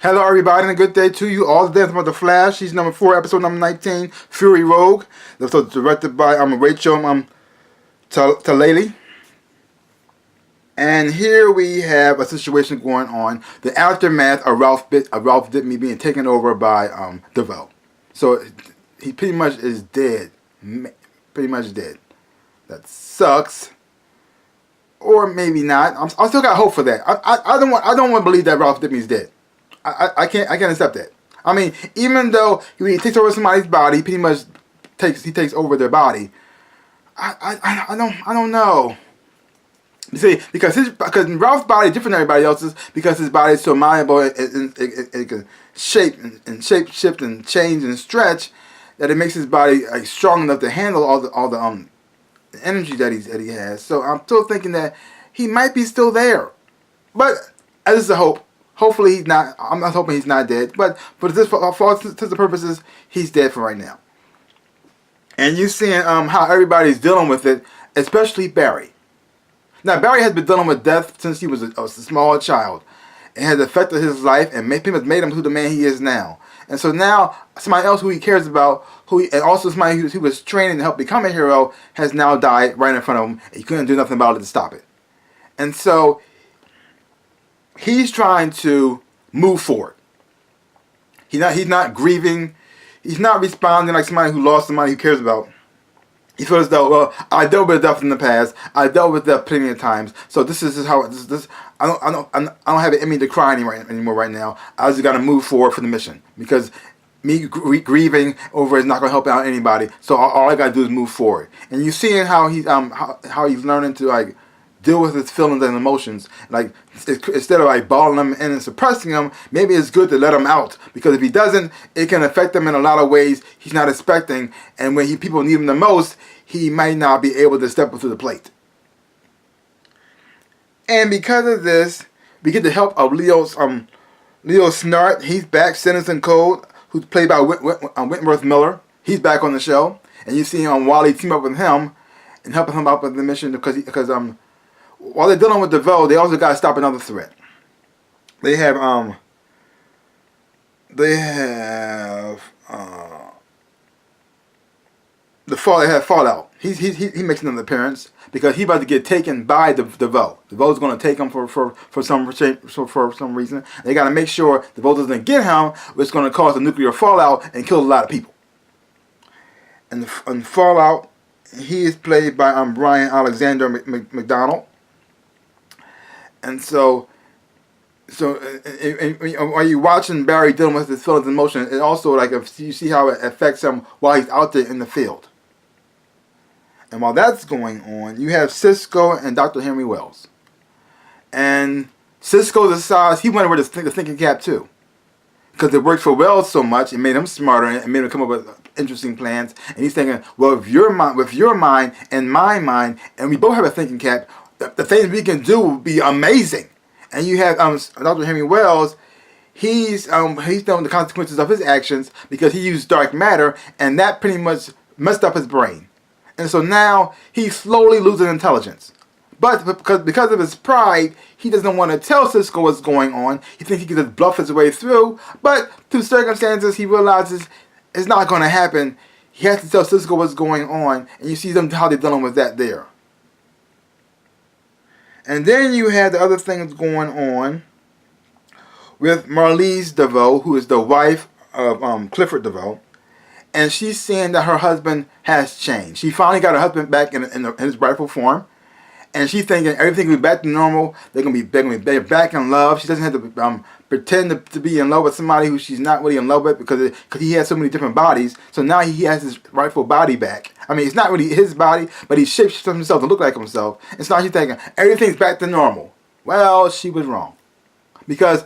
Hello everybody and a good day to you. All the dance about the Flash. Season number 4, episode number 19, Fury Rogue. The episode directed by Rachel Talalay. And here we have a situation going on. The aftermath of Ralph Dibny being taken over by DeVoe. So he pretty much is dead. Pretty much dead. That sucks. Or maybe not. I still got hope for that. I don't want to believe that Ralph Dibny's dead. I can't accept that. I mean, even though he takes over somebody's body, he pretty much takes over their body. I don't know. You see, because Ralph's body is different than everybody else's, because his body is so malleable, it can shape shift and change and stretch, that it makes his body like strong enough to handle all the energy that he has. So I'm still thinking that he might be still there, but as a hope. Hopefully he's not. I'm not hoping he's not dead, but for all intents and purposes, he's dead for right now. And you seeing how everybody's dealing with it, especially Barry. Now Barry has been dealing with death since he was a small child. It has affected his life and made him who the man he is now. And so now somebody else who he cares about, and also somebody who was training to help become a hero, has now died right in front of him, and he couldn't do nothing about it to stop it. And so he's trying to move forward. He's not grieving. He's not responding like somebody who lost somebody he cares about. He feels as though, well, I dealt with death in the past. I dealt with death plenty of times. So this is how this. I don't have it in me to cry anymore right now. I just got to move forward for the mission, because me grieving over is not going to help out anybody. So all I got to do is move forward. And you seeing how he's learning to like deal with his feelings and emotions. Like, instead of like balling them in and suppressing them, maybe it's good to let him out, because if he doesn't, it can affect him in a lot of ways he's not expecting, and when people need him the most, he might not be able to step up to the plate. And because of this, we get the help of Leo Snart. He's back, Citizen Code, who's played by Wentworth Miller. He's back on the show, and you see Wally team up with him and helping him out with the mission, because while they're dealing with DeVoe, they also got to stop another threat. They have Fallout. He makes another appearance because he's about to get taken by DeVoe. DeVoe's going to take him for some reason. They got to make sure DeVoe doesn't get him, which is going to cause a nuclear fallout and kill a lot of people. And Fallout, he is played by Brian Alexander McDonald. And so while you're watching Barry dealing with his feelings and emotions, it also, like, if you see how it affects him while he's out there in the field. And while that's going on, you have Cisco and Dr. Henry Wells. And Cisco decides he went over the thinking cap too, because it worked for Wells so much, it made him smarter and it made him come up with interesting plans. And he's thinking, well, with your mind and my mind, and we both have a thinking cap, the things we can do will be amazing. And you have Dr. Henry Wells. He's known the consequences of his actions because he used dark matter, and that pretty much messed up his brain. And so now he's slowly losing intelligence. But because of his pride, he doesn't want to tell Cisco what's going on. He thinks he can just bluff his way through. But through circumstances, he realizes it's not going to happen. He has to tell Cisco what's going on, and you see them how they're dealing with that there. And then you had the other things going on with Marlise DeVoe, who is the wife of Clifford DeVoe. And she's saying that her husband has changed. She finally got her husband back in his rightful form. And she's thinking everything will be back to normal. They're gonna be back in love. She doesn't have to pretend to be in love with somebody who she's not really in love with, because he has so many different bodies. So now he has his rightful body back. I mean, it's not really his body, but he shapes himself to look like himself. And so now she's thinking everything's back to normal. Well, she was wrong, because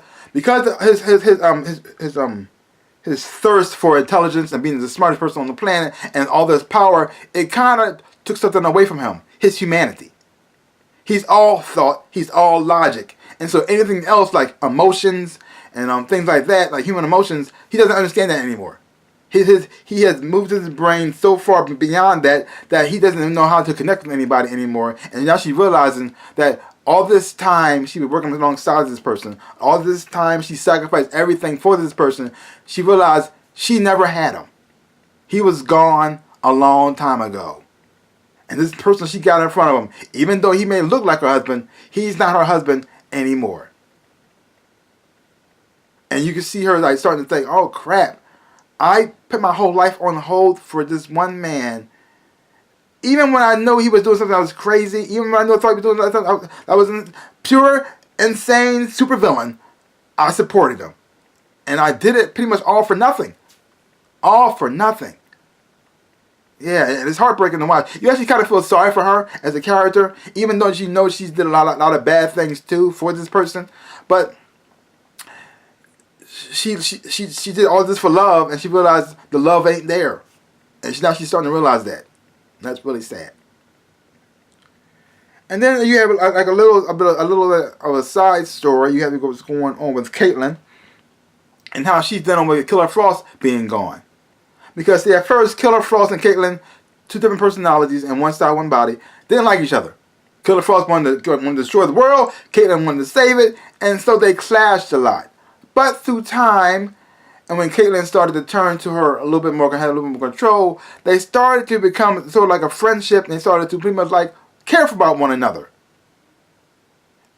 his thirst for intelligence and being the smartest person on the planet and all this power, it kind of took something away from him, his humanity. He's all thought, he's all logic. And so anything else like emotions and things like that, like human emotions, he doesn't understand that anymore. He has moved his brain so far beyond that he doesn't even know how to connect with anybody anymore. And now she's realizing that all this time she was working alongside this person, all this time she sacrificed everything for this person, she realized she never had him. He was gone a long time ago. And this person she got in front of him, even though he may look like her husband, he's not her husband anymore. And you can see her like starting to think, oh crap, I put my whole life on hold for this one man. Even when I know he was doing something that was crazy, even when I thought he was doing something that was pure, insane, supervillain, I supported him. And I did it pretty much all for nothing. All for nothing. Yeah, and it's heartbreaking to watch. You actually kind of feel sorry for her as a character, even though you know she's did a lot of bad things too for this person. But she did all this for love, and she realized the love ain't there, and now she's starting to realize that. That's really sad. And then you have like a little bit of a side story. You have what's going on with Caitlin and how she's dealing with Killer Frost being gone. Because see, at first, Killer Frost and Caitlin, two different personalities and one style, one body, didn't like each other. Killer Frost wanted to destroy the world. Caitlin wanted to save it, and so they clashed a lot. But through time, and when Caitlin started to turn to her a little bit more, had a little bit more control, they started to become sort of like a friendship, and they started to pretty much like care about one another.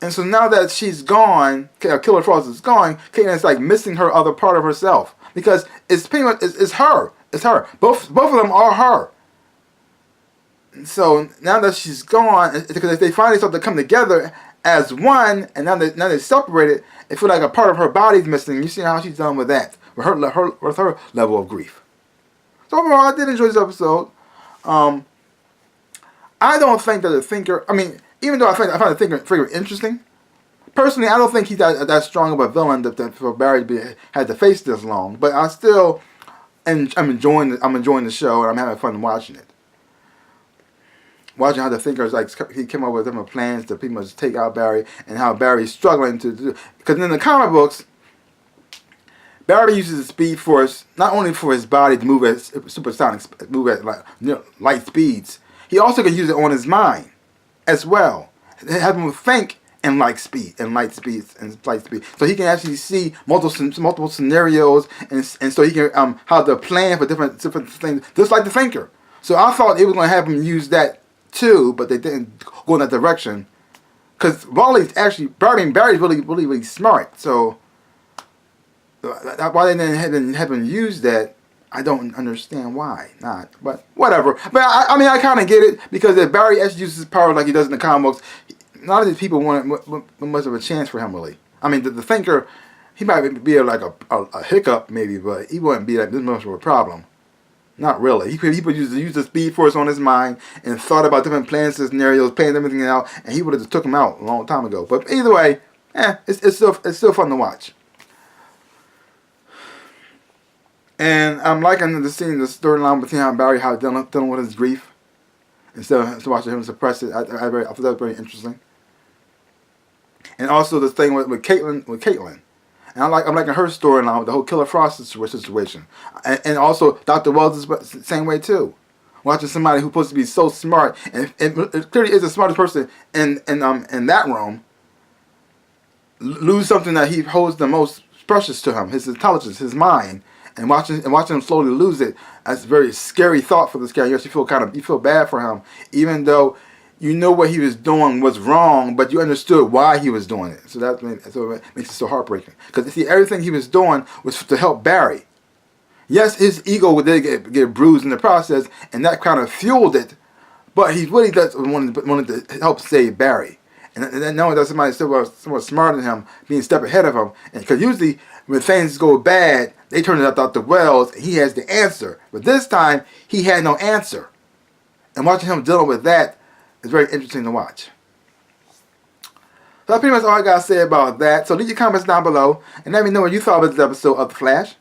And so now that she's gone, Killer Frost is gone, Caitlin's like missing her other part of herself, because it's pretty much it's her. It's her. Both of them are her. And so now that she's gone, because they finally start to come together as one, and now they're separated, it feels like a part of her body's missing. You see how she's dealing with that, with her level of grief. So overall, I did enjoy this episode. I don't think that the Thinker, I mean, even though I find the Thinker interesting, personally, I don't think he's that strong of a villain that for Barry had to face this long. But I still, and I'm enjoying the show, and I'm having fun watching it. Watching how the Thinker he came up with different plans to pretty much take out Barry, and how Barry's struggling to do. Because in the comic books, Barry uses the Speed Force not only for his body to move at supersonic, move at light speeds. He also can use it on his mind as well. Have him think in light speeds and light speed. So he can actually see multiple scenarios, and so he can how to plan for different things, just like the Thinker. So I thought it was going to have him use that too, but they didn't go in that direction. Because Barry's really smart. So why they didn't have him use that, I don't understand why not, but whatever. But I mean, I kind of get it, because if Barry actually uses his power like he does in the comic books, none of these people want much of a chance for him, really. I mean, the Thinker, he might be like a hiccup maybe, but he wouldn't be like this much of a problem. Not really. He could use the Speed Force on his mind and thought about different plans, scenarios, planned everything out, and he would have just took him out a long time ago. But either way, it's still fun to watch. And I'm liking the storyline between how Barry dealing with his grief instead of watching him suppress it. I thought that was very interesting. And also the thing with Caitlin. And I'm liking her storyline with the whole Killer Frost situation. And also Dr. Wells is the same way too. Watching somebody who's supposed to be so smart, and it clearly is the smartest person in that room, lose something that he holds the most precious to him, his intelligence, his mind. And watching him slowly lose it, that's a very scary thought for this guy. You actually you feel bad for him, even though you know what he was doing was wrong, but you understood why he was doing it. So it makes it so heartbreaking. Because see, everything he was doing was to help Barry. Yes, his ego did get bruised in the process, and that kind of fueled it. But he really wanted to help save Barry. And then knowing that somebody somewhat smarter than him, being a step ahead of him, and because usually when things go bad, they turn it up Dr. Wells, and he has the answer. But this time, he had no answer. And watching him dealing with that is very interesting to watch. So that's pretty much all I got to say about that. So leave your comments down below, and let me know what you thought of this episode of The Flash.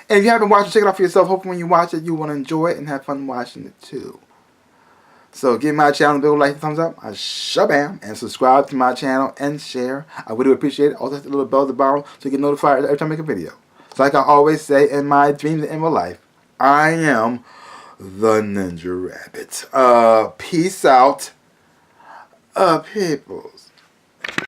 And if you haven't watched it, check it out for yourself. Hopefully when you watch it, you will enjoy it and have fun watching it too. So give my channel a big like, thumbs up, a shabam, and subscribe to my channel and share. I really appreciate it. Also hit the little bell at the bottom so you get notified every time I make a video. So like I always say in my dreams and in my life, I am the Ninja Rabbit. Peace out, people.